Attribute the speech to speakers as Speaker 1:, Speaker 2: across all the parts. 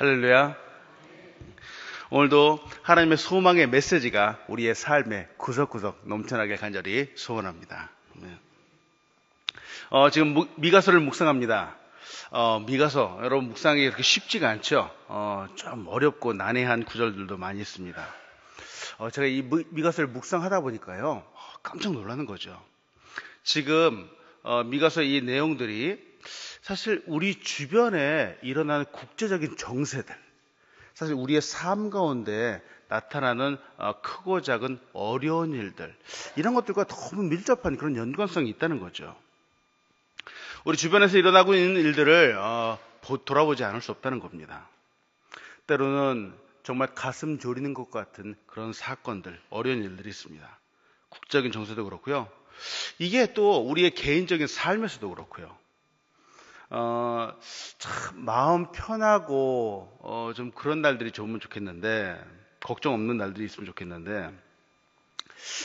Speaker 1: 할렐루야. 오늘도 하나님의 소망의 메시지가 우리의 삶에 구석구석 넘쳐나게 간절히 소원합니다. 지금 미가서를 묵상합니다. 미가서, 여러분 묵상이 그렇게 쉽지가 않죠. 좀 어렵고 난해한 구절들도 많이 있습니다. 제가 이 미가서를 묵상하다 보니까요, 깜짝 놀라는 거죠. 지금 미가서 이 내용들이 사실 우리 주변에 일어나는 국제적인 정세들, 사실 우리의 삶 가운데 나타나는 크고 작은 어려운 일들, 이런 것들과 너무 밀접한 그런 연관성이 있다는 거죠. 우리 주변에서 일어나고 있는 일들을 돌아보지 않을 수 없다는 겁니다. 때로는 정말 가슴 졸이는 것 같은 그런 사건들, 어려운 일들이 있습니다. 국제적인 정세도 그렇고요. 이게 또 우리의 개인적인 삶에서도 그렇고요. 참 마음 편하고 좀 그런 날들이 좋으면 좋겠는데, 걱정 없는 날들이 있으면 좋겠는데,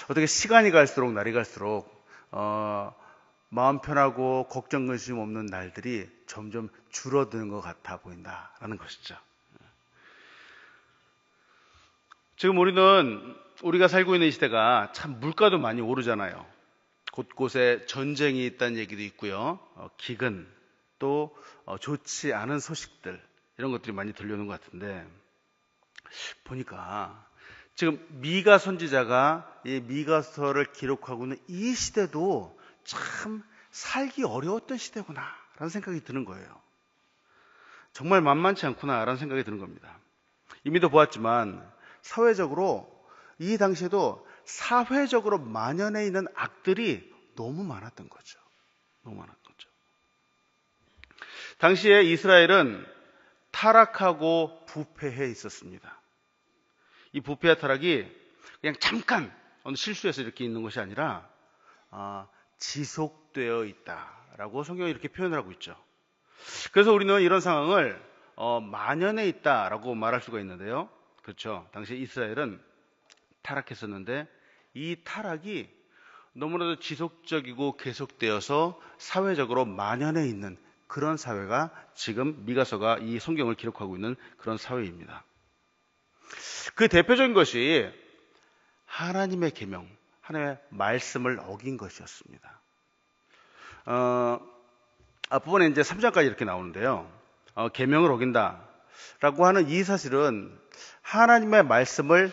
Speaker 1: 어떻게 시간이 갈수록, 날이 갈수록 마음 편하고 걱정 근심 없는 날들이 점점 줄어드는 것 같아 보인다라는 것이죠. 지금 우리가 살고 있는 이 시대가 참 물가도 많이 오르잖아요. 곳곳에 전쟁이 있다는 얘기도 있고요. 기근, 또 좋지 않은 소식들, 이런 것들이 많이 들려오는 것 같은데, 보니까 지금 미가 선지자가 이 미가서를 기록하고 있는 이 시대도 참 살기 어려웠던 시대구나 라는 생각이 드는 거예요. 정말 만만치 않구나 라는 생각이 드는 겁니다. 이미도 보았지만 사회적으로 이 당시에도 사회적으로 만연해 있는 악들이 너무 많았던 거죠. 너무 많았던 거죠. 당시에 이스라엘은 타락하고 부패해 있었습니다. 이 부패와 타락이 그냥 잠깐 어느 실수해서 이렇게 있는 것이 아니라 지속되어 있다라고 성경이 이렇게 표현을 하고 있죠. 그래서 우리는 이런 상황을 만연해 있다라고 말할 수가 있는데요. 그렇죠. 당시 이스라엘은 타락했었는데 이 타락이 너무나도 지속적이고 계속되어서 사회적으로 만연해 있는 그런 사회가 지금 미가서가 이 성경을 기록하고 있는 그런 사회입니다. 그 대표적인 것이 하나님의 계명, 하나님의 말씀을 어긴 것이었습니다. 앞부분에 이제 3장까지 이렇게 나오는데요. 계명을 어긴다라고 하는 이 사실은 하나님의 말씀을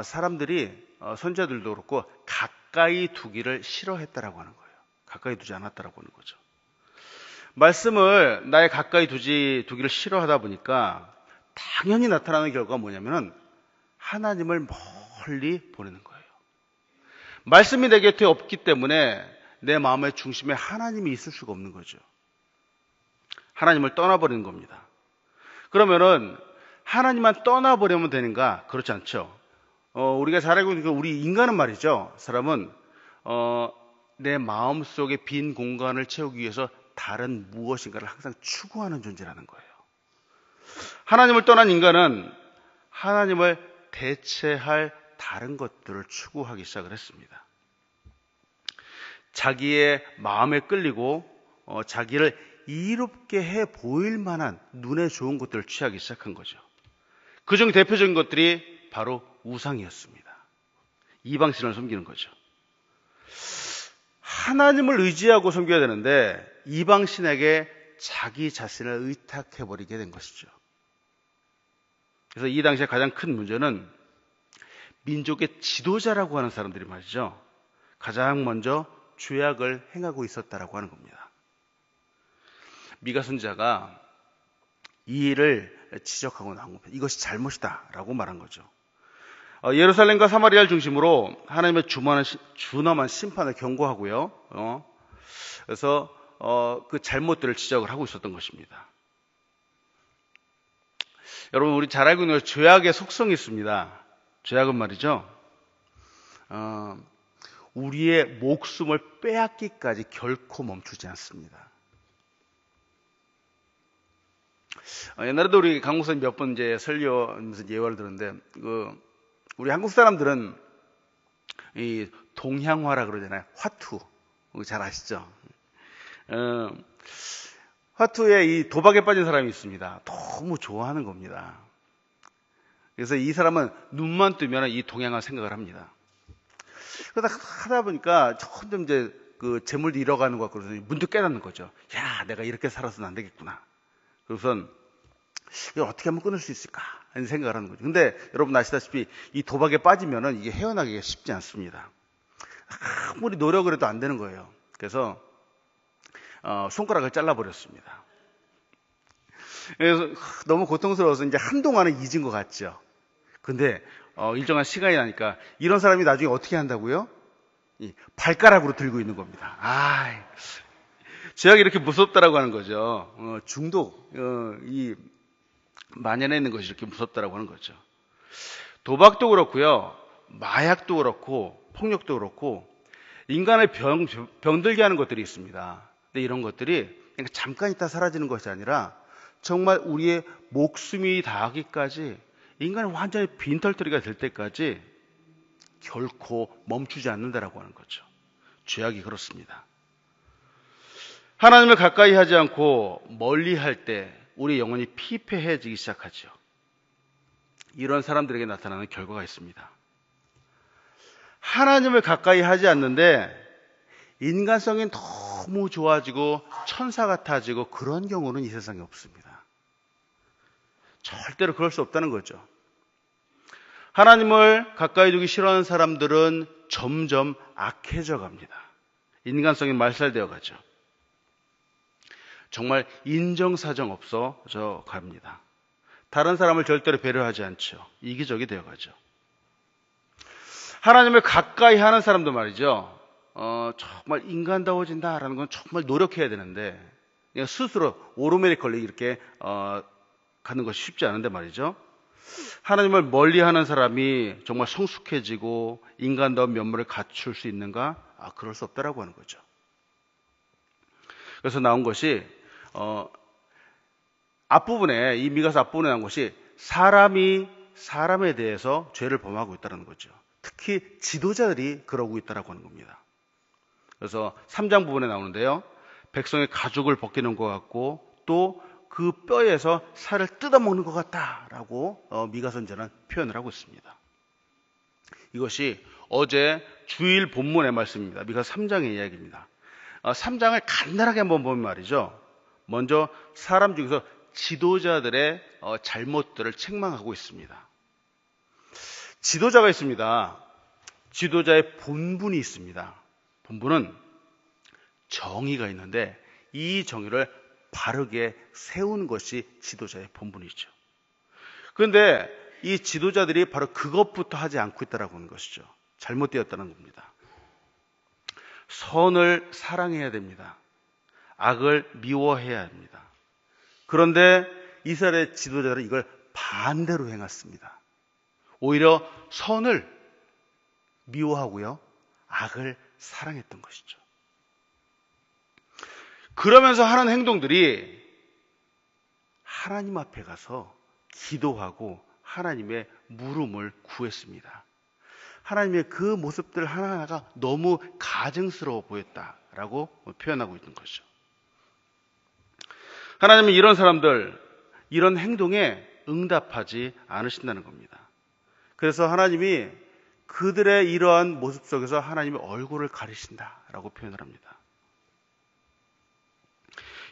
Speaker 1: 사람들이 선지자들도 그렇고 가까이 두기를 싫어했다라고 하는 거예요. 가까이 두지 않았다라고 하는 거죠. 말씀을 나의 가까이 두기를 싫어하다 보니까 당연히 나타나는 결과가 뭐냐면은 하나님을 멀리 보내는 거예요. 말씀이 내 곁에 없기 때문에 내 마음의 중심에 하나님이 있을 수가 없는 거죠. 하나님을 떠나버리는 겁니다. 그러면은 하나님만 떠나버리면 되는가? 그렇지 않죠. 우리가 잘 알고 있는 우리 인간은 말이죠. 사람은 내 마음속에 빈 공간을 채우기 위해서 다른 무엇인가를 항상 추구하는 존재라는 거예요. 하나님을 떠난 인간은 하나님을 대체할 다른 것들을 추구하기 시작을 했습니다. 자기의 마음에 끌리고 자기를 이롭게 해 보일 만한 눈에 좋은 것들을 취하기 시작한 거죠. 그중 대표적인 것들이 바로 우상이었습니다. 이방신을 섬기는 거죠. 하나님을 의지하고 섬겨야 되는데 이방신에게 자기 자신을 의탁해버리게 된 것이죠. 그래서 이 당시에 가장 큰 문제는 민족의 지도자라고 하는 사람들이 말이죠. 가장 먼저 죄악을 행하고 있었다라고 하는 겁니다. 미가 선지자가 이 일을 지적하고 나온 겁니다. 이것이 잘못이다라고 말한 거죠. 예루살렘과 사마리아를 중심으로 하나님의 준엄한 심판을 경고하고요. 그래서 그 잘못들을 지적을 하고 있었던 것입니다. 여러분, 우리 잘 알고 있는 죄악의 속성이 있습니다. 죄악은 말이죠. 우리의 목숨을 빼앗기까지 결코 멈추지 않습니다. 옛날에도 우리 강목사님 몇 번 이제 설교하면서 예화를 들었는데, 우리 한국 사람들은 이 동향화라 그러잖아요. 화투. 잘 아시죠? 화투에 이 도박에 빠진 사람이 있습니다. 너무 좋아하는 겁니다. 그래서 이 사람은 눈만 뜨면 이 동양을 생각을 합니다. 그러다 하다 보니까 점점 이제 그 재물도 잃어가는 것 같고 그래서 문득 깨닫는 거죠. 야, 내가 이렇게 살아서는 안 되겠구나. 그래서 이걸 어떻게 하면 끊을 수 있을까 하는 생각을 하는 거죠. 근데 여러분 아시다시피 이 도박에 빠지면은 이게 헤어나기가 쉽지 않습니다. 아무리 노력을 해도 안 되는 거예요. 그래서 손가락을 잘라버렸습니다. 그래서 너무 고통스러워서 이제 한동안은 잊은 것 같죠. 근데 일정한 시간이 나니까 이런 사람이 나중에 어떻게 한다고요? 이 발가락으로 들고 있는 겁니다. 죄악이 이렇게 무섭다라고 하는 거죠. 중독, 이 만연해 있는 것이 이렇게 무섭다라고 하는 거죠. 도박도 그렇고요, 마약도 그렇고, 폭력도 그렇고, 인간을 병들게 하는 것들이 있습니다. 근데 이런 것들이 그냥 잠깐 있다 사라지는 것이 아니라 정말 우리의 목숨이 다하기까지 인간이 완전히 빈털터리가 될 때까지 결코 멈추지 않는다라고 하는 거죠. 죄악이 그렇습니다. 하나님을 가까이 하지 않고 멀리 할 때 우리 영혼이 피폐해지기 시작하죠. 이런 사람들에게 나타나는 결과가 있습니다. 하나님을 가까이 하지 않는데 인간성이 너무 좋아지고 천사 같아지고 그런 경우는 이 세상에 없습니다. 절대로 그럴 수 없다는 거죠. 하나님을 가까이 두기 싫어하는 사람들은 점점 악해져 갑니다. 인간성이 말살되어 가죠. 정말 인정사정 없어져 갑니다. 다른 사람을 절대로 배려하지 않죠. 이기적이 되어 가죠. 하나님을 가까이 하는 사람도 말이죠. 정말 인간다워진다라는 건 정말 노력해야 되는데 그냥 스스로 오르메리 걸리기 이렇게 가는 것이 쉽지 않은데 말이죠. 하나님을 멀리하는 사람이 정말 성숙해지고 인간다운 면모를 갖출 수 있는가? 그럴 수 없다라고 하는 거죠. 그래서 나온 것이 앞부분에 이 미가서 앞부분에 나온 것이 사람이 사람에 대해서 죄를 범하고 있다는 거죠. 특히 지도자들이 그러고 있다라고 하는 겁니다. 그래서 3장 부분에 나오는데요. 백성의 가죽을 벗기는 것 같고 또 그 뼈에서 살을 뜯어먹는 것 같다라고 미가 선지자는 표현을 하고 있습니다. 이것이 어제 주일 본문의 말씀입니다. 미가서 3장의 이야기입니다. 3장을 간단하게 한번 보면 말이죠. 먼저 사람 중에서 지도자들의 잘못들을 책망하고 있습니다. 지도자가 있습니다. 지도자의 본분이 있습니다. 본분은 정의가 있는데 이 정의를 바르게 세우는 것이 지도자의 본분이죠. 그런데 이 지도자들이 바로 그것부터 하지 않고 있다라고 하는 것이죠. 잘못되었다는 겁니다. 선을 사랑해야 됩니다. 악을 미워해야 합니다. 그런데 이스라엘의 지도자들은 이걸 반대로 행했습니다. 오히려 선을 미워하고요, 악을 사랑했던 것이죠. 그러면서 하는 행동들이 하나님 앞에 가서 기도하고 하나님의 물음을 구했습니다. 하나님의 그 모습들 하나하나가 너무 가증스러워 보였다라고 표현하고 있는 거죠. 하나님은 이런 사람들, 이런 행동에 응답하지 않으신다는 겁니다. 그래서 하나님이 그들의 이러한 모습 속에서 하나님의 얼굴을 가리신다라고 표현을 합니다.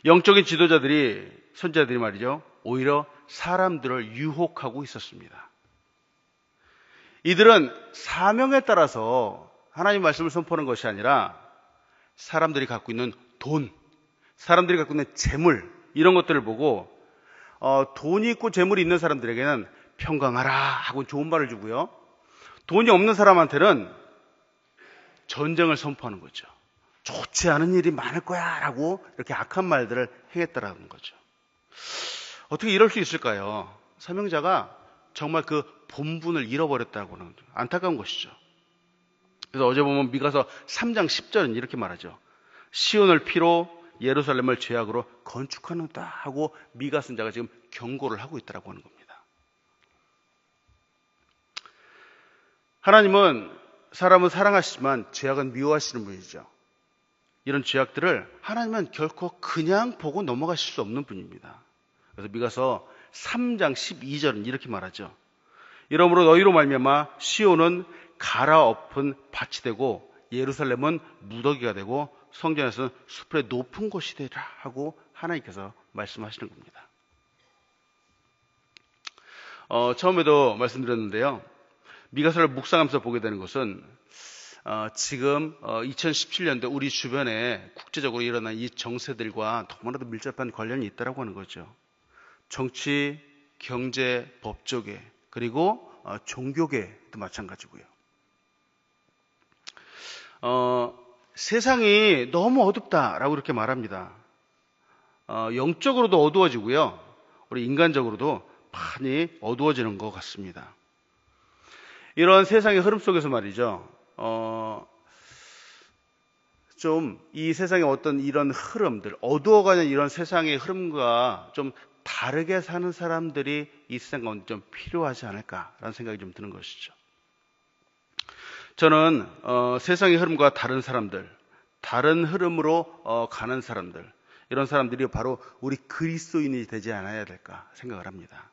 Speaker 1: 영적인 지도자들이, 선지자들이 말이죠, 오히려 사람들을 유혹하고 있었습니다. 이들은 사명에 따라서 하나님 말씀을 선포하는 것이 아니라 사람들이 갖고 있는 돈, 사람들이 갖고 있는 재물, 이런 것들을 보고 돈이 있고 재물이 있는 사람들에게는 평강하라 하고 좋은 말을 주고요, 돈이 없는 사람한테는 전쟁을 선포하는 거죠. 좋지 않은 일이 많을 거야 라고 이렇게 악한 말들을 행했다라는 거죠. 어떻게 이럴 수 있을까요? 사명자가 정말 그 본분을 잃어버렸다고 하는 거죠. 안타까운 것이죠. 그래서 어제 보면 미가서 3장 10절은 이렇게 말하죠. 시온을 피로 예루살렘을 죄악으로 건축하는다 하고 미가 선자가 지금 경고를 하고 있다고 하는 겁니다. 하나님은 사람은 사랑하시지만 죄악은 미워하시는 분이죠. 이런 죄악들을 하나님은 결코 그냥 보고 넘어가실 수 없는 분입니다. 그래서 미가서 3장 12절은 이렇게 말하죠. 이러므로 너희로 말미암아 시온은 갈아엎은 밭이 되고 예루살렘은 무더기가 되고 성전에서는 숲의 높은 곳이 되리라 하고 하나님께서 말씀하시는 겁니다. 처음에도 말씀드렸는데요. 미가서를 묵상하면서 보게 되는 것은 지금 2017년도 우리 주변에 국제적으로 일어난 이 정세들과 너무나도 밀접한 관련이 있다고 하는 거죠. 정치, 경제, 법조계, 그리고 종교계도 마찬가지고요. 세상이 너무 어둡다라고 이렇게 말합니다. 영적으로도 어두워지고요. 우리 인간적으로도 많이 어두워지는 것 같습니다. 이런 세상의 흐름 속에서 말이죠. 좀 이 세상의 어떤 이런 흐름들, 어두워가는 이런 세상의 흐름과 좀 다르게 사는 사람들이 이 세상 가운데 좀 필요하지 않을까라는 생각이 좀 드는 것이죠. 저는 세상의 흐름과 다른 사람들, 다른 흐름으로 가는 사람들, 이런 사람들이 바로 우리 그리스도인이 되지 않아야 될까 생각을 합니다.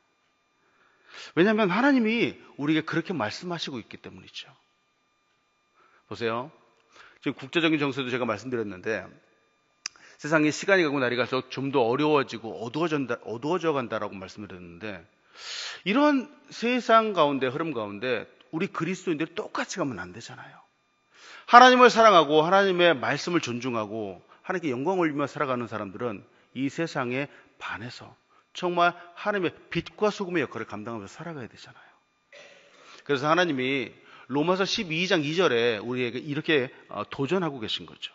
Speaker 1: 왜냐하면 하나님이 우리에게 그렇게 말씀하시고 있기 때문이죠. 보세요. 지금 국제적인 정세도 제가 말씀드렸는데 세상이 시간이 가고 날이 갈수록 좀 더 어려워지고 어두워져 간다라고 말씀을 드렸는데 이런 세상 가운데 흐름 가운데 우리 그리스도인들이 똑같이 가면 안 되잖아요. 하나님을 사랑하고 하나님의 말씀을 존중하고 하나님께 영광을 올리며 살아가는 사람들은 이 세상에 반해서 정말 하나님의 빛과 소금의 역할을 감당하면서 살아가야 되잖아요. 그래서 하나님이 로마서 12장 2절에 우리에게 이렇게 도전하고 계신 거죠.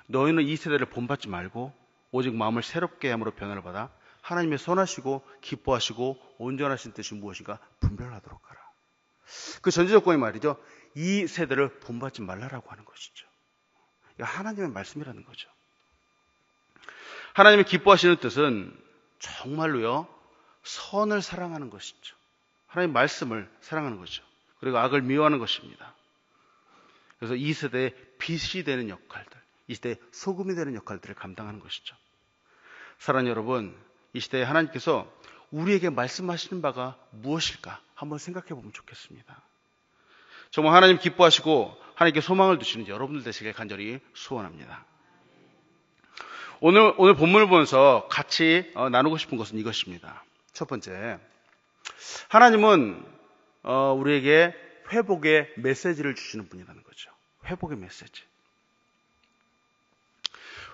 Speaker 1: 너희는 이 세대를 본받지 말고 오직 마음을 새롭게 함으로 변화를 받아 하나님의 선하시고 기뻐하시고 온전하신 뜻이 무엇인가 분별하도록 하라. 그 전제 조건이 말이죠. 이 세대를 본받지 말라라고 하는 것이죠. 이거 하나님의 말씀이라는 거죠. 하나님의 기뻐하시는 뜻은 정말로요, 선을 사랑하는 것이죠. 하나님의 말씀을 사랑하는 거죠. 그리고 악을 미워하는 것입니다. 그래서 이 세대의 빛이 되는 역할들, 이 시대의 소금이 되는 역할들을 감당하는 것이죠. 사랑하는 여러분, 이 시대에 하나님께서 우리에게 말씀하시는 바가 무엇일까 한번 생각해 보면 좋겠습니다. 정말 하나님 기뻐하시고 하나님께 소망을 두시는 여러분들 되시길 간절히 소원합니다. 오늘 본문을 보면서 같이 나누고 싶은 것은 이것입니다. 첫 번째, 하나님은 우리에게 회복의 메시지를 주시는 분이라는 거죠. 회복의 메시지.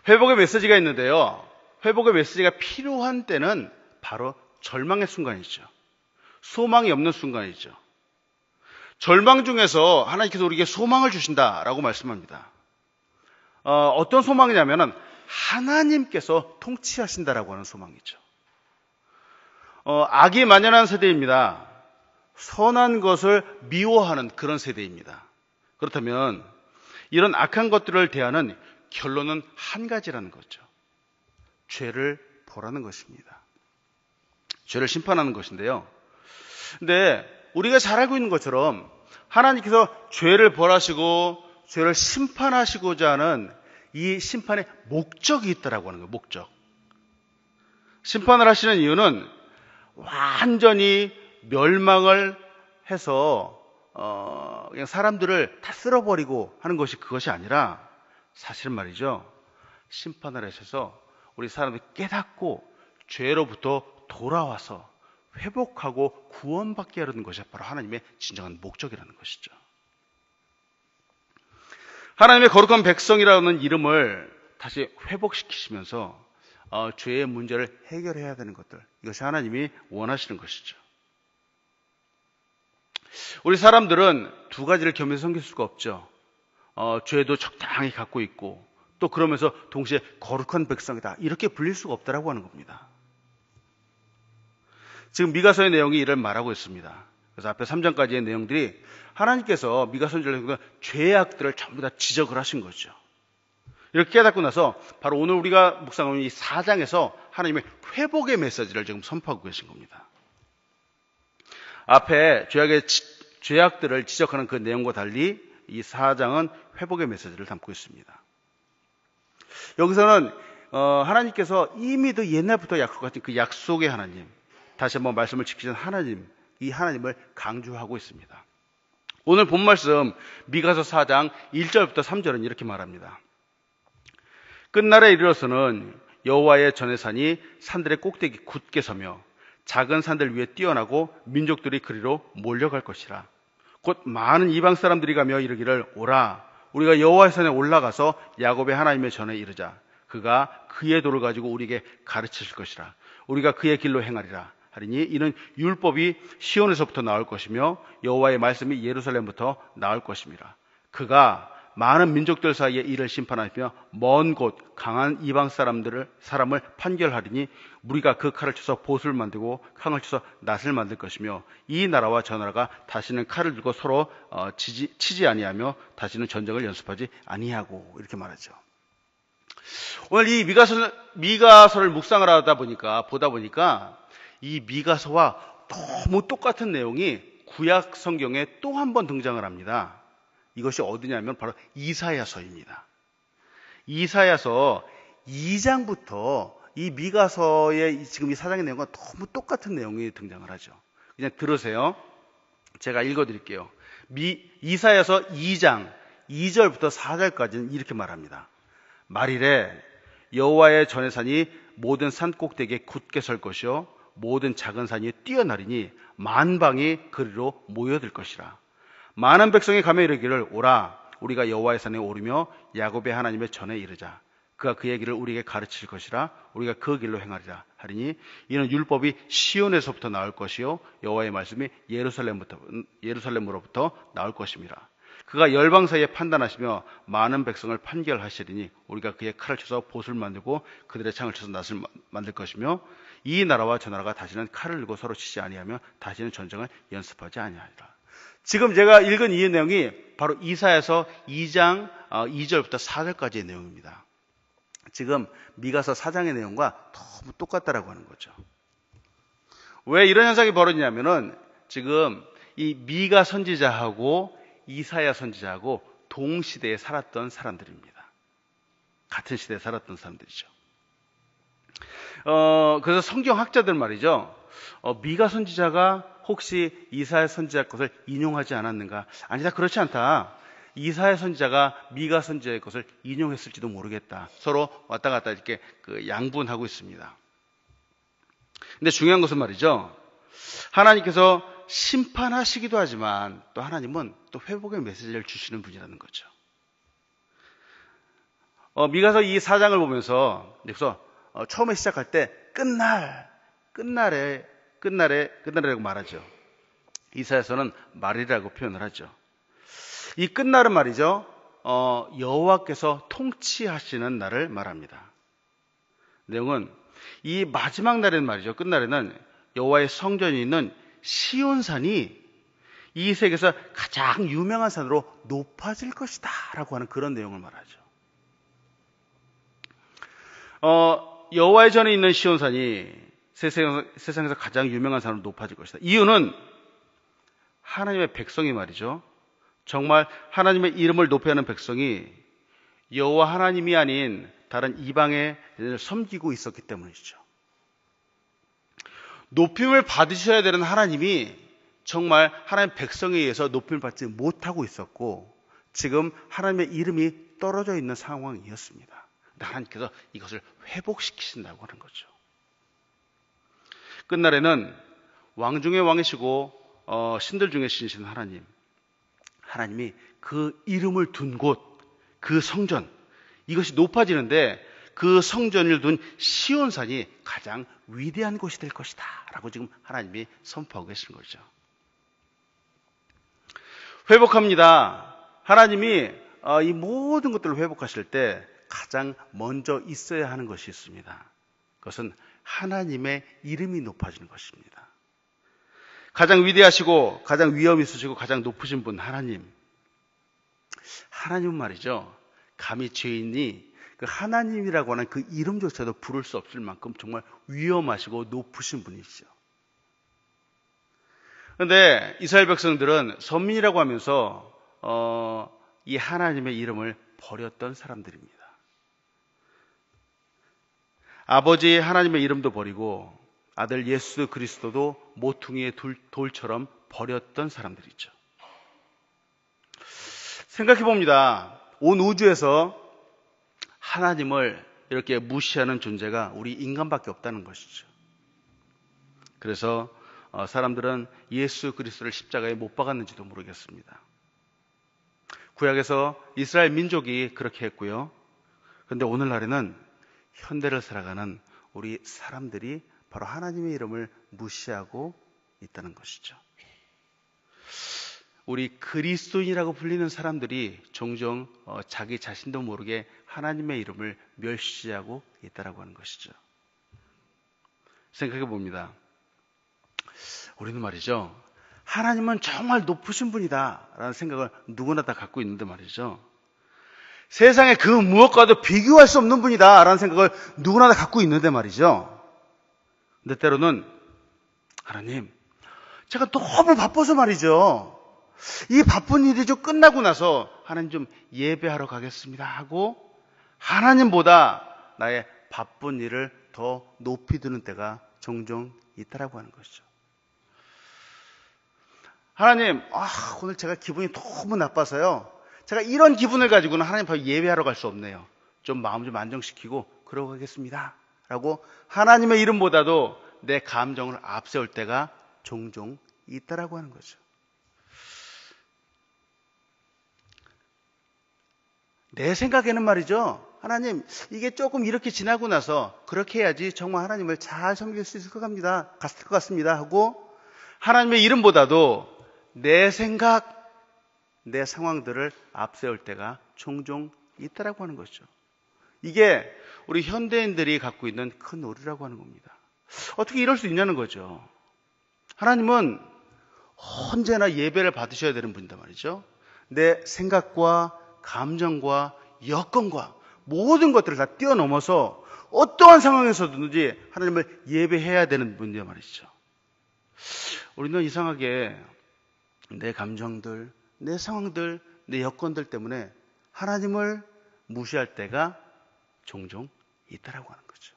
Speaker 1: 회복의 메시지가 있는데요. 회복의 메시지가 필요한 때는 바로 절망의 순간이죠. 소망이 없는 순간이죠. 절망 중에서 하나님께서 우리에게 소망을 주신다라고 말씀합니다. 어떤 소망이냐면은 하나님께서 통치하신다라고 하는 소망이죠. 악이 만연한 세대입니다. 선한 것을 미워하는 그런 세대입니다. 그렇다면 이런 악한 것들을 대하는 결론은 한 가지라는 거죠. 죄를 벌하는 것입니다. 죄를 심판하는 것인데요. 근데 우리가 잘 알고 있는 것처럼 하나님께서 죄를 벌하시고 죄를 심판하시고자 하는 이 심판의 목적이 있다라고 하는 거예요. 목적. 심판을 하시는 이유는 완전히 멸망을 해서 그냥 사람들을 다 쓸어버리고 하는 것이 그것이 아니라 사실은 말이죠. 심판을 하셔서 우리 사람들이 깨닫고 죄로부터 돌아와서 회복하고 구원받게 하려는 것이 바로 하나님의 진정한 목적이라는 것이죠. 하나님의 거룩한 백성이라는 이름을 다시 회복시키시면서 죄의 문제를 해결해야 되는 것들, 이것이 하나님이 원하시는 것이죠. 우리 사람들은 두 가지를 겸해서 섬길 수가 없죠. 죄도 적당히 갖고 있고 또 그러면서 동시에 거룩한 백성이다 이렇게 불릴 수가 없다라고 하는 겁니다. 지금 미가서의 내용이 이를 말하고 있습니다. 그래서 앞에 3장까지의 내용들이 하나님께서 미가서의 죄악들을 전부 다 지적을 하신 거죠. 이렇게 깨닫고 나서 바로 오늘 우리가 묵상하는 이 4장에서 하나님의 회복의 메시지를 지금 선포하고 계신 겁니다. 앞에 죄악들을 지적하는 그 내용과 달리 이 4장은 회복의 메시지를 담고 있습니다. 여기서는 하나님께서 이미 더 옛날부터 약속하신 그 약속의 하나님, 다시 한번 말씀을 지키신 하나님, 이 하나님을 강조하고 있습니다. 오늘 본 말씀 미가서 4장 1절부터 3절은 이렇게 말합니다. 끝날에 이르러서는 여호와의 전의 산이 산들의 꼭대기 굳게 서며 작은 산들 위에 뛰어나고 민족들이 그리로 몰려갈 것이라. 곧 많은 이방 사람들이 가며 이르기를 오라 우리가 여호와의 산에 올라가서 야곱의 하나님의 전에 이르자. 그가 그의 도를 가지고 우리에게 가르치실 것이라. 우리가 그의 길로 행하리라 하리니 이는 율법이 시온에서부터 나올 것이며 여호와의 말씀이 예루살렘부터 나올 것임이라. 그가 많은 민족들 사이에 이를 심판하며 먼 곳 강한 이방 사람을 판결하리니 우리가 그 칼을 쳐서 보슬을 만들고 칼을 쳐서 낫을 만들 것이며 이 나라와 저 나라가 다시는 칼을 들고 서로 치지 아니하며 다시는 전쟁을 연습하지 아니하고 이렇게 말하죠. 오늘 이 미가서를 묵상을 보다 보니까 이 미가서와 너무 똑같은 내용이 구약 성경에 또 한 번 등장을 합니다. 이것이 어디냐면 바로 이사야서입니다. 이사야서 2장부터 이 미가서의 지금 이 4장의 내용과 너무 똑같은 내용이 등장을 하죠. 그냥 들으세요. 제가 읽어드릴게요. 이사야서 2장 2절부터 4절까지는 이렇게 말합니다. 말이래 여호와의 전의 산이 모든 산 꼭대기에 굳게 설 것이요 모든 작은 산이 뛰어나리니 만방이 그리로 모여들 것이라. 많은 백성이 가며 이르기를 오라 우리가 여호와의 산에 오르며 야곱의 하나님의 전에 이르자. 그가 그의 길을 우리에게 가르칠 것이라. 우리가 그 길로 행하리라 하리니 이는 율법이 시온에서부터 나올 것이요 여호와의 말씀이 예루살렘으로부터 나올 것임이라. 그가 열방 사이에 판단하시며 많은 백성을 판결하시리니 우리가 그의 칼을 쳐서 보슬을 만들고 그들의 창을 쳐서 낫을 만들 것이며 이 나라와 저 나라가 다시는 칼을 들고 서로 치지 아니하며 다시는 전쟁을 연습하지 아니하리라. 지금 제가 읽은 이 내용이 바로 이사야서 2장 2절부터 4절까지의 내용입니다. 지금 미가서 4장의 내용과 너무 똑같다라고 하는 거죠. 왜 이런 현상이 벌어지냐면은 지금 이 미가 선지자하고 이사야 선지자하고 동시대에 살았던 사람들입니다. 같은 시대에 살았던 사람들이죠. 그래서 성경학자들 말이죠. 미가 선지자가 혹시 이사야 선지자 것을 인용하지 않았는가? 아니다, 그렇지 않다. 이사야 선지자가 미가 선지자의 것을 인용했을지도 모르겠다. 서로 왔다 갔다 이렇게 양분하고 있습니다. 근데 중요한 것은 말이죠. 하나님께서 심판하시기도 하지만 또 하나님은 또 회복의 메시지를 주시는 분이라는 거죠. 미가서 이 4장을 보면서 여기서 처음에 시작할 때 끝날이라고 말하죠. 이사야서는 말이라고 표현을 하죠. 이 끝날은 말이죠. 여호와께서 통치하시는 날을 말합니다. 내용은 이 마지막 날에는 말이죠. 끝날에는 여호와의 성전이 있는 시온산이 이 세계에서 가장 유명한 산으로 높아질 것이다 라고 하는 그런 내용을 말하죠. 여호와의 전에 있는 시온산이 세상에서 가장 유명한 산으로 높아질 것이다. 이유는 하나님의 백성이 말이죠. 정말 하나님의 이름을 높여야 하는 백성이 여호와 하나님이 아닌 다른 이방의 섬기고 있었기 때문이죠. 높임을 받으셔야 되는 하나님이 정말 하나님의 백성에 의해서 높임을 받지 못하고 있었고 지금 하나님의 이름이 떨어져 있는 상황이었습니다. 근데 하나님께서 이것을 회복시키신다고 하는 거죠. 끝날에는 왕 중의 왕이시고 신들 중에 신이신 하나님이 그 이름을 둔 곳, 그 성전, 이것이 높아지는데 그 성전을 둔 시온산이 가장 위대한 곳이 될 것이다 라고 지금 하나님이 선포하고 계신 거죠. 회복합니다. 하나님이 이 모든 것들을 회복하실 때 가장 먼저 있어야 하는 것이 있습니다. 그것은 하나님의 이름이 높아지는 것입니다. 가장 위대하시고 가장 위엄 있으시고 가장 높으신 분 하나님은 말이죠. 감히 죄인이 그 하나님이라고 하는 그 이름조차도 부를 수 없을 만큼 정말 위엄하시고 높으신 분이시죠. 그런데 이스라엘 백성들은 선민이라고 하면서 이 하나님의 이름을 버렸던 사람들입니다. 아버지 하나님의 이름도 버리고 아들 예수 그리스도도 모퉁이의 돌처럼 버렸던 사람들이죠. 생각해 봅니다. 온 우주에서 하나님을 이렇게 무시하는 존재가 우리 인간밖에 없다는 것이죠. 그래서 사람들은 예수 그리스도를 십자가에 못 박았는지도 모르겠습니다. 구약에서 이스라엘 민족이 그렇게 했고요. 그런데 오늘날에는 현대를 살아가는 우리 사람들이 바로 하나님의 이름을 무시하고 있다는 것이죠. 우리 그리스도인이라고 불리는 사람들이 종종 자기 자신도 모르게 하나님의 이름을 멸시하고 있다고 하는 것이죠. 생각해 봅니다. 우리는 말이죠, 하나님은 정말 높으신 분이다 라는 생각을 누구나 다 갖고 있는데 말이죠, 세상에 그 무엇과도 비교할 수 없는 분이다 라는 생각을 누구나 다 갖고 있는데 말이죠, 근데 때로는 하나님, 제가 너무 바빠서 말이죠, 이 바쁜 일이 좀 끝나고 나서 하나님 좀 예배하러 가겠습니다 하고 하나님보다 나의 바쁜 일을 더 높이 두는 때가 종종 있다라고 하는 것이죠. 하나님, 오늘 제가 기분이 너무 나빠서요, 제가 이런 기분을 가지고는 하나님 앞에 예배하러 갈 수 없네요. 좀 마음 좀 안정시키고 그러고 가겠습니다 라고 하나님의 이름보다도 내 감정을 앞세울 때가 종종 있다라고 하는 거죠. 내 생각에는 말이죠, 하나님, 이게 조금 이렇게 지나고 나서 그렇게 해야지 정말 하나님을 잘 섬길 수 있을 것 같습니다 하고 하나님의 이름보다도 내 생각, 내 상황들을 앞세울 때가 종종 있다라고 하는 것이죠. 이게 우리 현대인들이 갖고 있는 큰 오류라고 하는 겁니다. 어떻게 이럴 수 있냐는 거죠. 하나님은 언제나 예배를 받으셔야 되는 분이다 말이죠. 내 생각과 감정과 여건과 모든 것들을 다 뛰어넘어서 어떠한 상황에서든지 하나님을 예배해야 되는 분이다 말이죠. 우리는 이상하게 내 감정들, 내 상황들, 내 여건들 때문에 하나님을 무시할 때가 종종 있다라고 하는 거죠.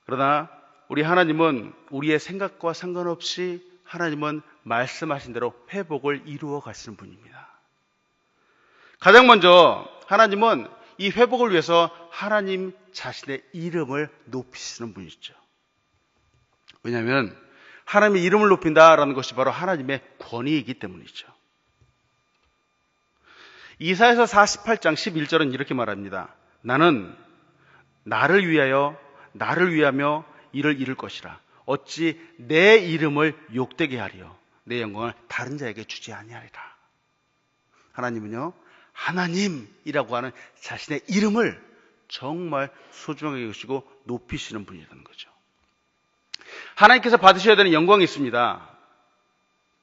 Speaker 1: 그러나 우리 하나님은 우리의 생각과 상관없이 하나님은 말씀하신 대로 회복을 이루어 가시는 분입니다. 가장 먼저 하나님은 이 회복을 위해서 하나님 자신의 이름을 높이시는 분이죠. 왜냐하면 하나님의 이름을 높인다라는 것이 바로 하나님의 권위이기 때문이죠. 이사야서 48장 11절은 이렇게 말합니다. 나는 나를 위하며 이를 이룰 것이라. 어찌 내 이름을 욕되게 하리요 내 영광을 다른 자에게 주지 아니하리라. 하나님은요, 하나님이라고 하는 자신의 이름을 정말 소중하게 여기시고 높이시는 분이라는 거죠. 하나님께서 받으셔야 되는 영광이 있습니다.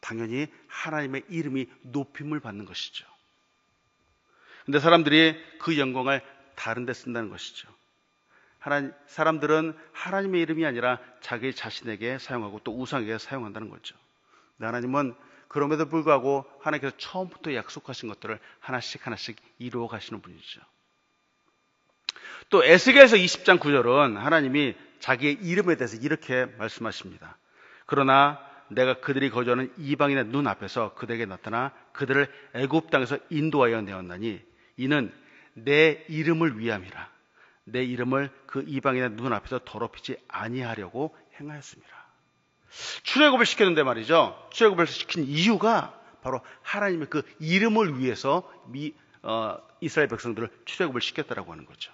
Speaker 1: 당연히 하나님의 이름이 높임을 받는 것이죠. 근데 사람들이 그 영광을 다른 데 쓴다는 것이죠. 사람들은 하나님의 이름이 아니라 자기 자신에게 사용하고 또 우상에게 사용한다는 거죠. 근데 하나님은 그럼에도 불구하고 하나님께서 처음부터 약속하신 것들을 하나씩 이루어 가시는 분이죠. 또 에스겔서 20장 9절은 하나님이 자기의 이름에 대해서 이렇게 말씀하십니다. 그러나 내가 그들이 거주하는 이방인의 눈앞에서 그들에게 나타나 그들을 애굽 땅에서 인도하여 내었나니 이는 내 이름을 위함이라. 내 이름을 그 이방인의 눈앞에서 더럽히지 아니하려고 행하였습니다. 출애굽을 시켰는데 말이죠. 출애굽을 시킨 이유가 바로 하나님의 그 이름을 위해서 이스라엘 백성들을 출애굽을 시켰다라고 하는 거죠.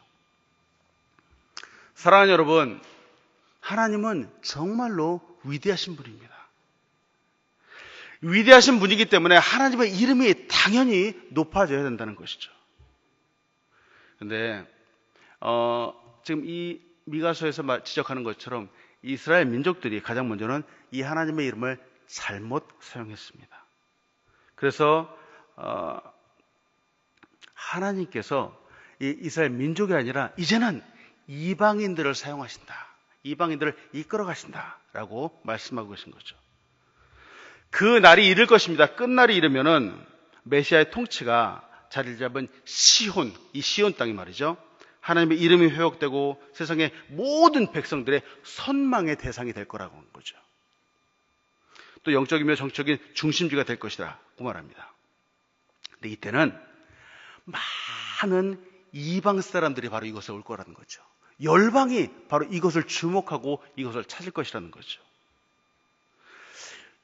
Speaker 1: 사랑하는 여러분, 하나님은 정말로 위대하신 분입니다. 위대하신 분이기 때문에 하나님의 이름이 당연히 높아져야 된다는 것이죠. 그런데 지금 이 미가서에서 지적하는 것처럼 이스라엘 민족들이 가장 먼저는 이 하나님의 이름을 잘못 사용했습니다. 그래서 하나님께서 이 이스라엘 민족이 아니라 이제는 이방인들을 사용하신다. 이방인들을 이끌어 가신다라고 말씀하고 계신 거죠. 그 날이 이를 것입니다. 끝날이 이르면은 메시아의 통치가 자리를 잡은 시혼, 이 시혼 땅이 말이죠. 하나님의 이름이 회복되고 세상의 모든 백성들의 선망의 대상이 될 거라고 하는 거죠. 또 영적이며 정적인 중심지가 될 것이라고 말합니다. 근데 이때는 많은 이방 사람들이 바로 이곳에 올 거라는 거죠. 열방이 바로 이것을 주목하고 이것을 찾을 것이라는 거죠.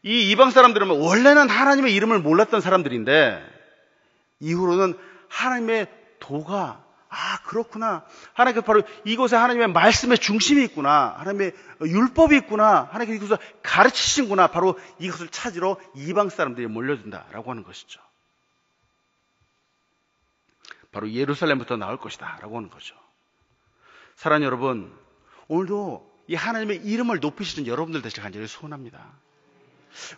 Speaker 1: 이 이방 사람들은 원래는 하나님의 이름을 몰랐던 사람들인데 이후로는 하나님의 도가 그렇구나. 하나님께서 바로 이곳에 하나님의 말씀의 중심이 있구나. 하나님의 율법이 있구나. 하나님께서 이것을 가르치신구나. 바로 이것을 찾으러 이방 사람들이 몰려든다라고 하는 것이죠. 바로 예루살렘부터 나올 것이다 라고 하는 거죠. 사랑하는 여러분, 오늘도 이 하나님의 이름을 높이시는 여러분들 되시길 간절히 소원합니다.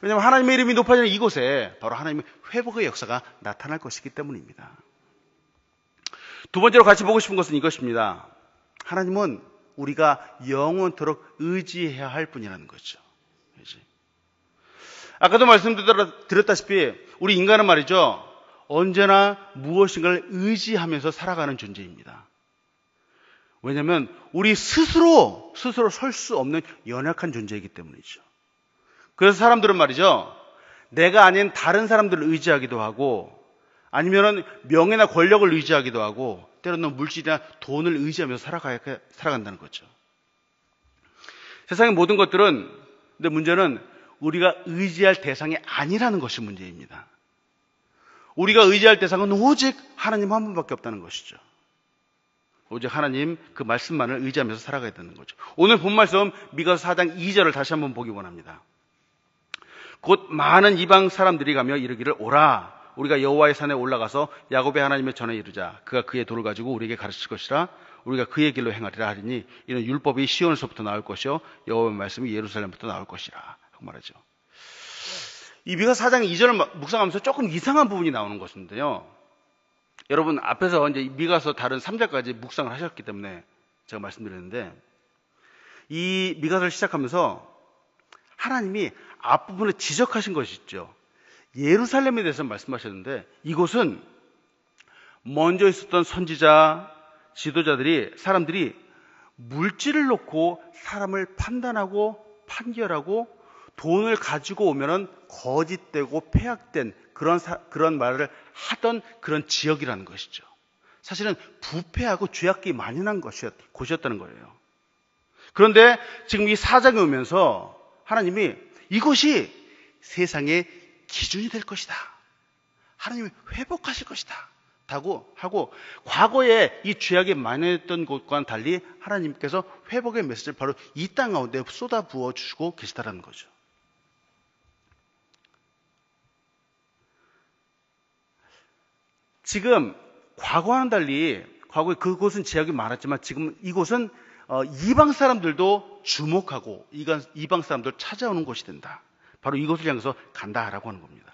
Speaker 1: 왜냐하면 하나님의 이름이 높아지는 이곳에 바로 하나님의 회복의 역사가 나타날 것이기 때문입니다. 두 번째로 같이 보고 싶은 것은 이것입니다. 하나님은 우리가 영원토록 의지해야 할 분이라는 거죠. 아까도 말씀드렸다시피 우리 인간은 말이죠, 언제나 무엇인가를 의지하면서 살아가는 존재입니다. 왜냐하면 우리 스스로 설 수 없는 연약한 존재이기 때문이죠. 그래서 사람들은 말이죠, 내가 아닌 다른 사람들을 의지하기도 하고 아니면은 명예나 권력을 의지하기도 하고 때로는 물질이나 돈을 의지하면서 살아간다는 거죠. 세상의 모든 것들은, 근데 문제는 우리가 의지할 대상이 아니라는 것이 문제입니다. 우리가 의지할 대상은 오직 하나님 한 분밖에 없다는 것이죠. 오직 하나님 그 말씀만을 의지하면서 살아가야 되는 거죠. 오늘 본 말씀 미가서 4장 2절을 다시 한번 보기 원합니다. 곧 많은 이방 사람들이 가며 이르기를 오라, 우리가 여호와의 산에 올라가서 야곱의 하나님의 전에 이르자. 그가 그의 돌을 가지고 우리에게 가르칠 것이라. 우리가 그의 길로 행하리라 하리니 이는 율법이 시온에서부터 나올 것이요 여호와의 말씀이 예루살렘부터 나올 것이라 하고 말하죠. 이 미가서 4장 2절을 묵상하면서 조금 이상한 부분이 나오는 것인데요. 여러분 앞에서 이제 미가서 다른 3장까지 묵상을 하셨기 때문에 제가 말씀드렸는데, 이 미가서를 시작하면서 하나님이 앞부분에 지적하신 것이 있죠. 예루살렘에 대해서 말씀하셨는데 이곳은 먼저 있었던 선지자, 지도자들이, 사람들이 물질을 놓고 사람을 판단하고 판결하고 돈을 가지고 오면은 거짓되고 폐악된 그런 말을 하던 그런 지역이라는 것이죠. 사실은 부패하고 죄악이 만연한 곳이었다는 거예요. 그런데 지금 이 사장이 오면서 하나님이 이곳이 세상의 기준이 될 것이다, 하나님이 회복하실 것이다 하고 과거에 이 죄악이 만연했던 곳과는 달리 하나님께서 회복의 메시지를 바로 이 땅 가운데 쏟아 부어 주시고 계시다라는 거죠. 지금 과거와는 달리, 과거에 그곳은 죄악이 많았지만 지금 이곳은 이방 사람들도 주목하고 이방 사람들 찾아오는 곳이 된다. 바로 이곳을 향해서 간다라고 하는 겁니다.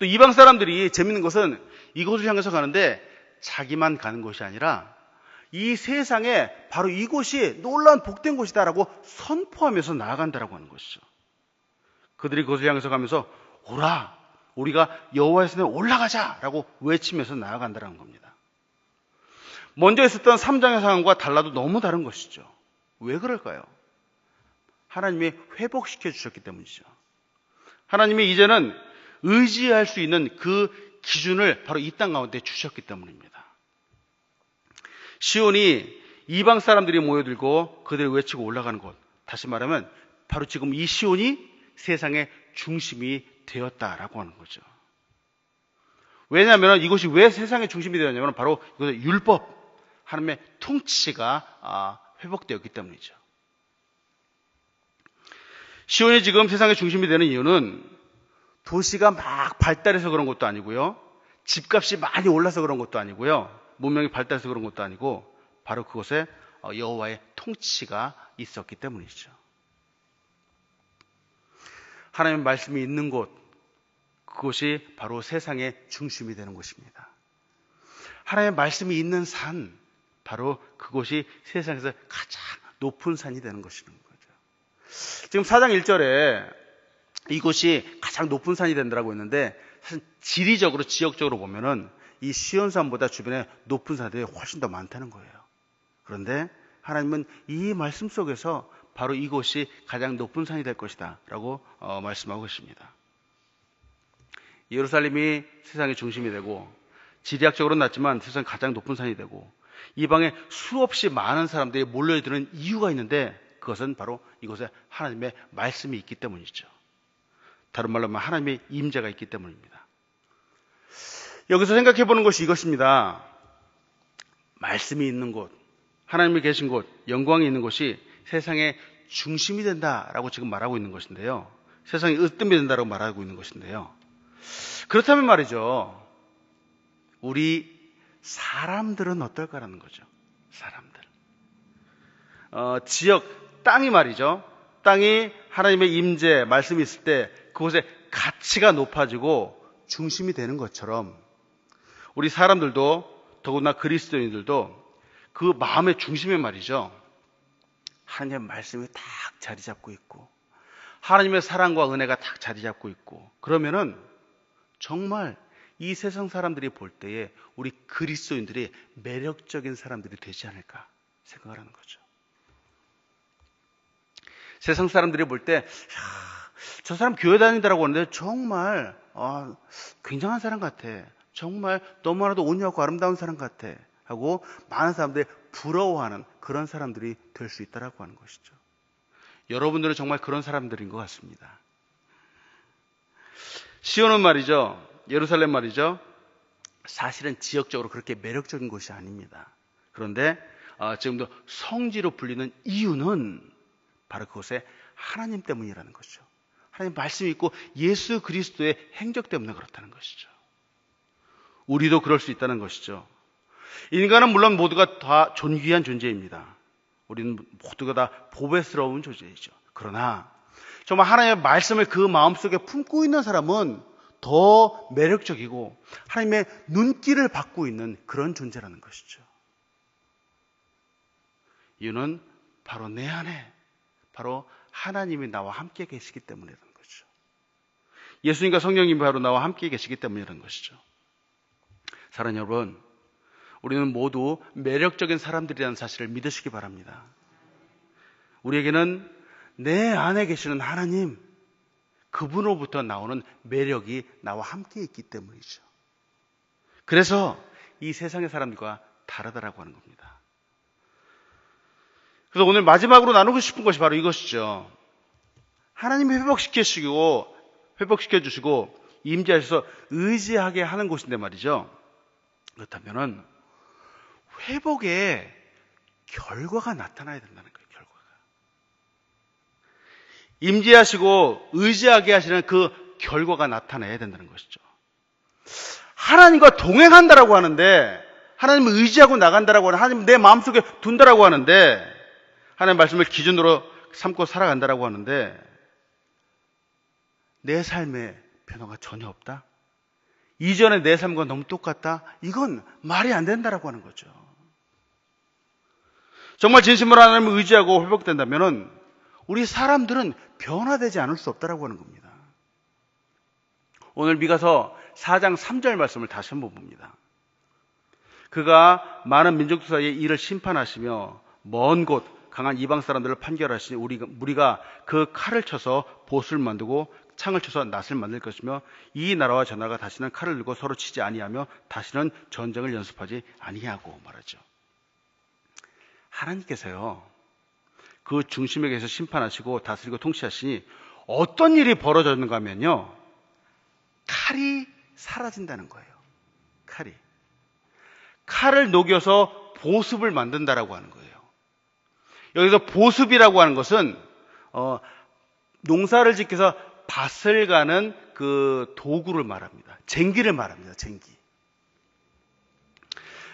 Speaker 1: 또 이방 사람들이 재밌는 것은 이곳을 향해서 가는데 자기만 가는 곳이 아니라 이 세상에 바로 이곳이 놀라운 복된 곳이다라고 선포하면서 나아간다라고 하는 것이죠. 그들이 그곳을 향해서 가면서 오라, 우리가 여호와의 산에 올라가자라고 외치면서 나아간다라는 겁니다. 먼저 있었던 3장의 상황과 달라도 너무 다른 것이죠. 왜 그럴까요? 하나님이 회복시켜 주셨기 때문이죠. 하나님이 이제는 의지할 수 있는 그 기준을 바로 이 땅 가운데 주셨기 때문입니다. 시온이 이방 사람들이 모여들고 그들을 외치고 올라가는 곳, 다시 말하면 바로 지금 이 시온이 세상의 중심이 되었다라고 하는 거죠. 왜냐하면 이곳이 왜 세상의 중심이 되었냐면 바로 이것은 율법, 하나님의 통치가 회복되었기 때문이죠. 시온이 지금 세상의 중심이 되는 이유는 도시가 막 발달해서 그런 것도 아니고요, 집값이 많이 올라서 그런 것도 아니고요, 문명이 발달해서 그런 것도 아니고 바로 그곳에 여호와의 통치가 있었기 때문이죠. 하나님의 말씀이 있는 곳, 그곳이 바로 세상의 중심이 되는 곳입니다. 하나님의 말씀이 있는 산, 바로 그곳이 세상에서 가장 높은 산이 되는 것이는 거죠. 지금 4장 1절에 이곳이 가장 높은 산이 된다고 했는데 사실 지리적으로 지역적으로 보면은 이 시온산보다 주변에 높은 산들이 훨씬 더 많다는 거예요. 그런데 하나님은 이 말씀 속에서 바로 이곳이 가장 높은 산이 될 것이다 라고 말씀하고 있습니다. 예루살렘이 세상의 중심이 되고 지리학적으로는 낮지만 세상 가장 높은 산이 되고 이 방에 수없이 많은 사람들이 몰려드는 이유가 있는데 그것은 바로 이곳에 하나님의 말씀이 있기 때문이죠. 다른 말로 하면 하나님의 임재가 있기 때문입니다. 여기서 생각해 보는 것이 이것입니다. 말씀이 있는 곳, 하나님이 계신 곳, 영광이 있는 곳이 세상의 중심이 된다라고 지금 말하고 있는 것인데요. 세상이 으뜸이 된다라고 말하고 있는 것인데요. 그렇다면 말이죠. 우리 사람들은 어떨까라는 거죠. 사람들. 지역, 땅이 말이죠. 땅이 하나님의 임재, 말씀이 있을 때 그곳에 가치가 높아지고 중심이 되는 것처럼 우리 사람들도 더구나 그리스도인들도 그 마음의 중심에 말이죠. 하나님의 말씀이 딱 자리 잡고 있고 하나님의 사랑과 은혜가 딱 자리 잡고 있고 그러면은 정말 이 세상 사람들이 볼 때에 우리 그리스도인들이 매력적인 사람들이 되지 않을까 생각을 하는 거죠. 세상 사람들이 볼 때 저 사람 교회 다닌다라고 하는데 정말 굉장한 사람 같아. 정말 너무나도 온유하고 아름다운 사람 같아. 하고 많은 사람들이 부러워하는 그런 사람들이 될 수 있다라고 하는 것이죠. 여러분들은 정말 그런 사람들인 것 같습니다. 시온은 말이죠. 예루살렘 말이죠. 사실은 지역적으로 그렇게 매력적인 곳이 아닙니다. 그런데 지금도 성지로 불리는 이유는 바로 그곳에 하나님 때문이라는 것이죠. 하나님 말씀이 있고 예수 그리스도의 행적 때문에 그렇다는 것이죠. 우리도 그럴 수 있다는 것이죠. 인간은 물론 모두가 다 존귀한 존재입니다. 우리는 모두가 다 보배스러운 존재이죠. 그러나 정말 하나님의 말씀을 그 마음속에 품고 있는 사람은 더 매력적이고 하나님의 눈길을 받고 있는 그런 존재라는 것이죠. 이유는 바로 내 안에 바로 하나님이 나와 함께 계시기 때문이라는 거죠. 예수님과 성령님이 바로 나와 함께 계시기 때문이라는 것이죠. 사랑하는 여러분, 우리는 모두 매력적인 사람들이라는 사실을 믿으시기 바랍니다. 우리에게는 내 안에 계시는 하나님, 그분으로부터 나오는 매력이 나와 함께 있기 때문이죠. 그래서 이 세상의 사람들과 다르다라고 하는 겁니다. 그래서 오늘 마지막으로 나누고 싶은 것이 바로 이것이죠. 하나님이 회복시켜주시고 임재하셔서 의지하게 하는 곳인데 말이죠. 그렇다면은 회복의 결과가 나타나야 된다는 거예요. 결과가. 임재하시고 의지하게 하시는 그 결과가 나타나야 된다는 것이죠. 하나님과 동행한다라고 하는데 하나님을 의지하고 나간다라고 하는 하나님 내 마음속에 둔다라고 하는데 하나님의 말씀을 기준으로 삼고 살아간다라고 하는데 내 삶에 변화가 전혀 없다? 이전의 내 삶과 너무 똑같다? 이건 말이 안 된다라고 하는 거죠. 정말 진심으로 하나님을 의지하고 회복된다면 우리 사람들은 변화되지 않을 수 없다라고 하는 겁니다. 오늘 미가서 4장 3절 말씀을 다시 한번 봅니다. 그가 많은 민족들 사이에 이를 심판하시며 먼 곳 강한 이방 사람들을 판결하시니 우리가 그 칼을 쳐서 보수를 만들고 창을 쳐서 낫을 만들 것이며 이 나라와 저 나라가 다시는 칼을 들고 서로 치지 아니하며 다시는 전쟁을 연습하지 아니하고 말하죠. 하나님께서요 그 중심에 계셔 심판하시고 다스리고 통치하시니 어떤 일이 벌어졌는가 하면요 칼이 사라진다는 거예요. 칼을 녹여서 보습을 만든다라고 하는 거예요. 여기서 보습이라고 하는 것은 농사를 짓기위해서 밭을 가는 그 도구를 말합니다. 쟁기를 말합니다. 쟁기.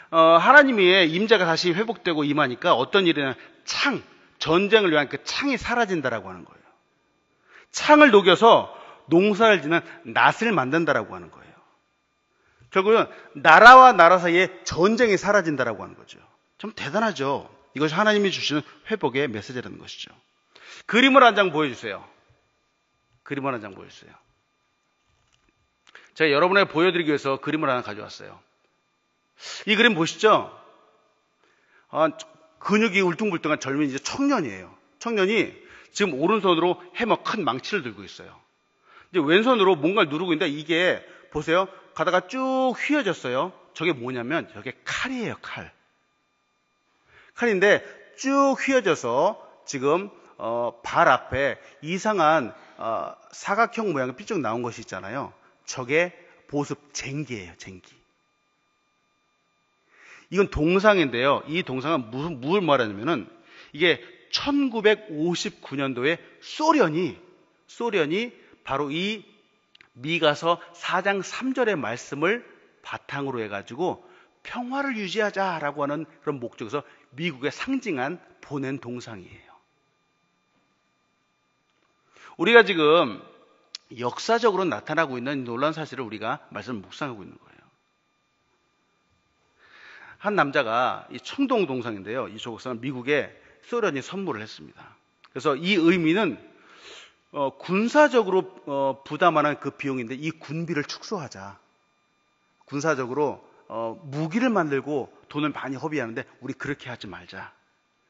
Speaker 1: 하나님의 임재가 다시 회복되고 임하니까 어떤 일이냐 전쟁을 위한 그 창이 사라진다라고 하는 거예요. 창을 녹여서 농사를 짓는 낫을 만든다라고 하는 거예요. 결국은 나라와 나라 사이에 전쟁이 사라진다라고 하는 거죠. 좀 대단하죠. 이것이 하나님이 주시는 회복의 메시지라는 것이죠. 그림을 한 장 보여주세요. 제가 여러분에게 보여드리기 위해서 그림을 하나 가져왔어요. 이 그림 보시죠? 근육이 울퉁불퉁한 젊은 이제 청년이에요. 청년이 지금 오른손으로 해머 큰 망치를 들고 있어요. 이제 왼손으로 뭔가를 누르고 있는데 이게 보세요. 가다가 쭉 휘어졌어요. 저게 뭐냐면 저게 칼이에요, 칼. 칼인데 쭉 휘어져서 지금 발 앞에 이상한 사각형 모양의 삐쭉 나온 것이 있잖아요. 저게 보습 쟁기예요, 쟁기. 이건 동상인데요. 이 동상은 뭘 말하냐면은 이게 1959년도에 소련이 바로 이 미가서 4장 3절의 말씀을 바탕으로 해가지고 평화를 유지하자라고 하는 그런 목적에서 미국에 상징한 보낸 동상이에요. 우리가 지금 역사적으로 나타나고 있는 놀라운 사실을 우리가 말씀을 묵상하고 있는 거예요. 한 남자가 이 청동 동상인데요. 이 조각상은 미국에 소련이 선물을 했습니다. 그래서 이 의미는 군사적으로 부담하는 그 비용인데 이 군비를 축소하자. 군사적으로 무기를 만들고 돈을 많이 허비하는데 우리 그렇게 하지 말자.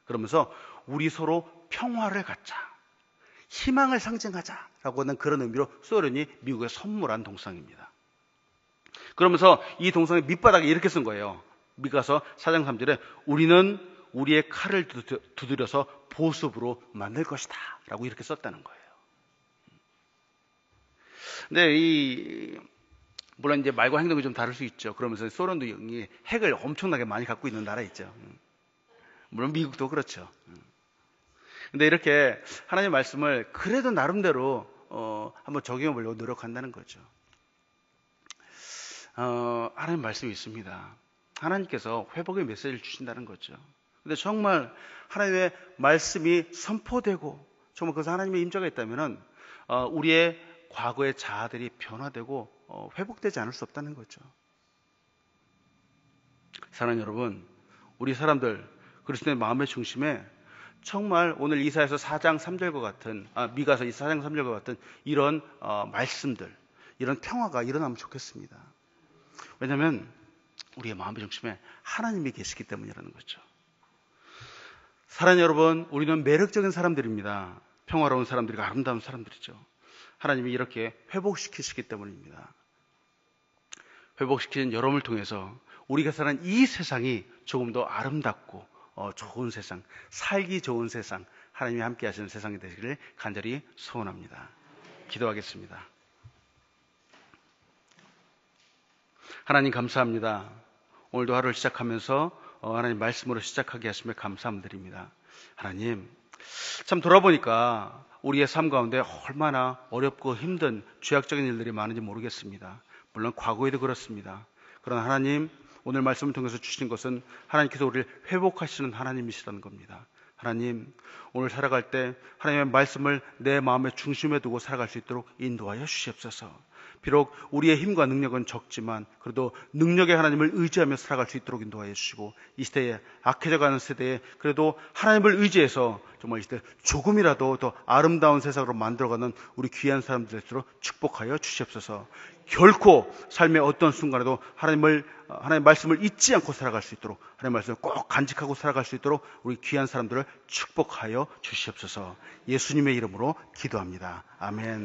Speaker 1: 그러면서 우리 서로 평화를 갖자. 희망을 상징하자라고 하는 그런 의미로 소련이 미국에 선물한 동상입니다. 그러면서 이 동상의 밑바닥에 이렇게 쓴 거예요. 미가서 4장 3절에 우리는 우리의 칼을 두드려서 보습으로 만들 것이다 라고 이렇게 썼다는 거예요. 근데 물론 이제 말과 행동이 좀 다를 수 있죠. 그러면서 소련도 핵을 엄청나게 많이 갖고 있는 나라 있죠. 물론 미국도 그렇죠. 근데 이렇게 하나님의 말씀을 그래도 나름대로 한번 적용해 보려고 노력한다는 거죠. 하나님 말씀이 있습니다. 하나님께서 회복의 메시지를 주신다는 거죠. 근데 정말 하나님의 말씀이 선포되고 정말 그것에 하나님의 임재가 있다면은 우리의 과거의 자아들이 변화되고 회복되지 않을 수 없다는 거죠. 사랑하는 여러분, 우리 사람들 그리스도의 마음의 중심에 정말 오늘 이사야서 4장 3절과 같은 미가서 4장 3절과 같은 이런 말씀들, 이런 평화가 일어나면 좋겠습니다. 왜냐하면 우리의 마음의 중심에 하나님이 계시기 때문이라는 거죠. 사랑하는 여러분, 우리는 매력적인 사람들입니다. 평화로운 사람들이고 아름다운 사람들이죠. 하나님이 이렇게 회복시키시기 때문입니다. 회복시키는 여러분을 통해서 우리가 사는 이 세상이 조금 더 아름답고 좋은 세상, 살기 좋은 세상, 하나님이 함께 하시는 세상이 되시기를 간절히 소원합니다. 기도하겠습니다. 하나님 감사합니다. 오늘도 하루를 시작하면서 하나님 말씀으로 시작하게 하심에 감사드립니다. 하나님, 참 돌아보니까 우리의 삶 가운데 얼마나 어렵고 힘든 죄악적인 일들이 많은지 모르겠습니다. 물론 과거에도 그렇습니다. 그러나 하나님, 오늘 말씀을 통해서 주신 것은 하나님께서 우리를 회복하시는 하나님이시라는 겁니다. 하나님, 오늘 살아갈 때 하나님의 말씀을 내 마음의 중심에 두고 살아갈 수 있도록 인도하여 주시옵소서. 비록 우리의 힘과 능력은 적지만 그래도 능력의 하나님을 의지하며 살아갈 수 있도록 인도하여 주시고, 이 시대에 악해져가는 세대에 그래도 하나님을 의지해서 정말 이 시대 조금이라도 더 아름다운 세상으로 만들어가는 우리 귀한 사람들 될수록 축복하여 주시옵소서. 결코 삶의 어떤 순간에도 하나님의 말씀을 잊지 않고 살아갈 수 있도록, 하나님의 말씀을 꼭 간직하고 살아갈 수 있도록 우리 귀한 사람들을 축복하여 주시옵소서. 예수님의 이름으로 기도합니다. 아멘.